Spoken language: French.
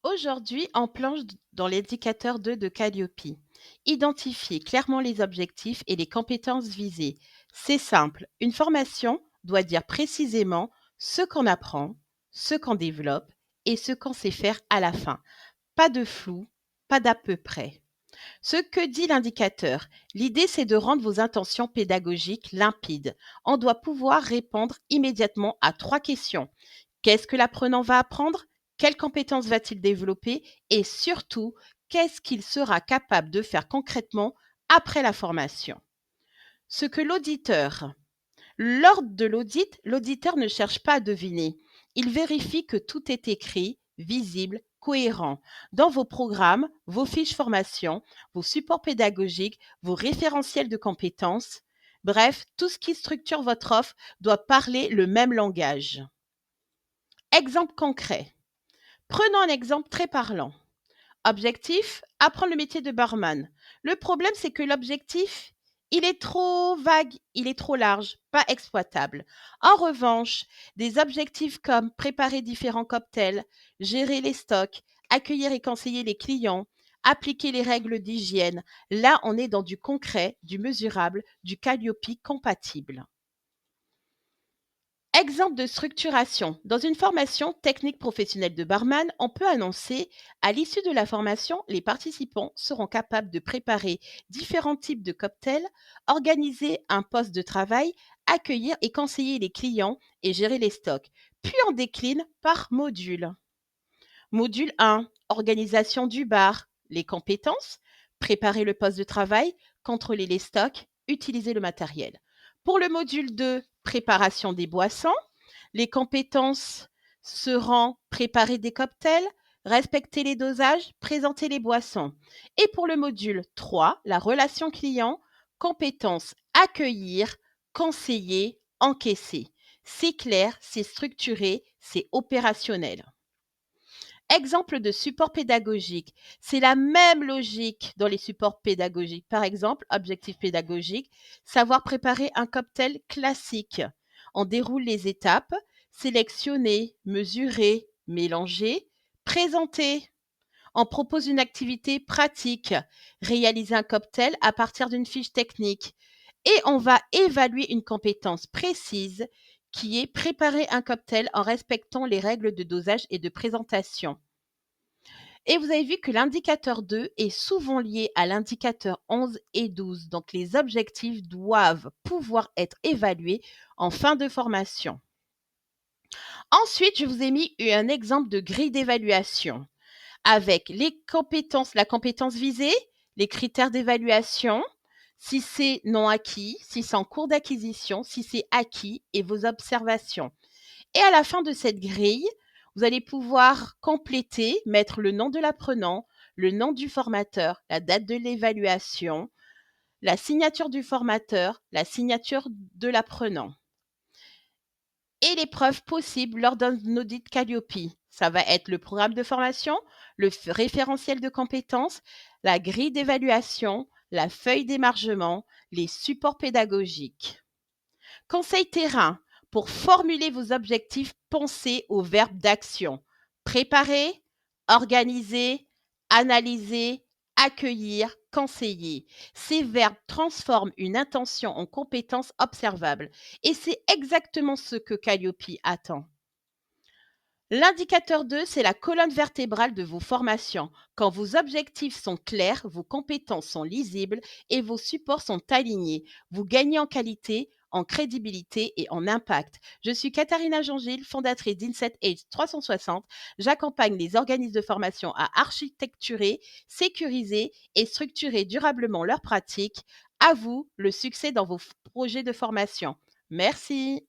Aujourd'hui, on plonge dans l'indicateur 2 de Calliope. Identifier clairement les objectifs et les compétences visées. C'est simple, une formation doit dire précisément ce qu'on apprend, ce qu'on développe et ce qu'on sait faire à la fin. Pas de flou, pas d'à peu près. Ce que dit l'indicateur, l'idée c'est de rendre vos intentions pédagogiques limpides. On doit pouvoir répondre immédiatement à trois questions. Qu'est-ce que l'apprenant va apprendre? Quelles compétences va-t-il développer? Et surtout, qu'est-ce qu'il sera capable de faire concrètement après la formation? Ce que l'auditeur, Lors de l'audit, l'auditeur ne cherche pas à deviner. Il vérifie que tout est écrit, visible, cohérent dans vos programmes, vos fiches formation, vos supports pédagogiques, vos référentiels de compétences. Bref, tout ce qui structure votre offre doit parler le même langage. Exemple concret. Prenons un exemple très parlant. Objectif, apprendre le métier de barman. Le problème, c'est que l'objectif, il est trop vague, il est trop large, pas exploitable. En revanche, des objectifs comme préparer différents cocktails, gérer les stocks, accueillir et conseiller les clients, appliquer les règles d'hygiène, là, on est dans du concret, du mesurable, du Calliope compatible. Exemple de structuration. Dans une formation technique professionnelle de barman, on peut annoncer, à l'issue de la formation, les participants seront capables de préparer différents types de cocktails, organiser un poste de travail, accueillir et conseiller les clients et gérer les stocks. Puis on décline par module. Module 1, organisation du bar, les compétences, préparer le poste de travail, contrôler les stocks, utiliser le matériel. Pour le module 2, préparation des boissons, les compétences seront préparer des cocktails, respecter les dosages, présenter les boissons. Et pour le module 3, la relation client, compétences accueillir, conseiller, encaisser. C'est clair, c'est structuré, c'est opérationnel. Exemple de support pédagogique. C'est la même logique dans les supports pédagogiques. Par exemple, objectif pédagogique, savoir préparer un cocktail classique. On déroule les étapes, sélectionner, mesurer, mélanger, présenter. On propose une activité pratique, réaliser un cocktail à partir d'une fiche technique. Et on va évaluer une compétence précise qui est préparer un cocktail en respectant les règles de dosage et de présentation. Et vous avez vu que l'indicateur 2 est souvent lié à l'indicateur 11 et 12. Donc, les objectifs doivent pouvoir être évalués en fin de formation. Ensuite, je vous ai mis un exemple de grille d'évaluation avec les compétences, la compétence visée, les critères d'évaluation, si c'est non acquis, si c'est en cours d'acquisition, si c'est acquis et vos observations. Et à la fin de cette grille, vous allez pouvoir compléter, mettre le nom de l'apprenant, le nom du formateur, la date de l'évaluation, la signature du formateur, la signature de l'apprenant. Et les preuves possibles lors d'un audit Calliope. Ça va être le programme de formation, le référentiel de compétences, la grille d'évaluation, la feuille d'émargement, les supports pédagogiques. Conseil terrain. Pour formuler vos objectifs, pensez au verbe d'action. Préparer, organiser, analyser, accueillir, conseiller. Ces verbes transforment une intention en compétence observable. Et c'est exactement ce que Calliope attend. L'indicateur 2, c'est la colonne vertébrale de vos formations. Quand vos objectifs sont clairs, vos compétences sont lisibles et vos supports sont alignés. Vous gagnez en qualité, en crédibilité et en impact. Je suis Katharina Jean-Gilles, fondatrice d'Inset Age 360. J'accompagne les organismes de formation à architecturer, sécuriser et structurer durablement leurs pratiques. À vous le succès dans vos projets de formation. Merci.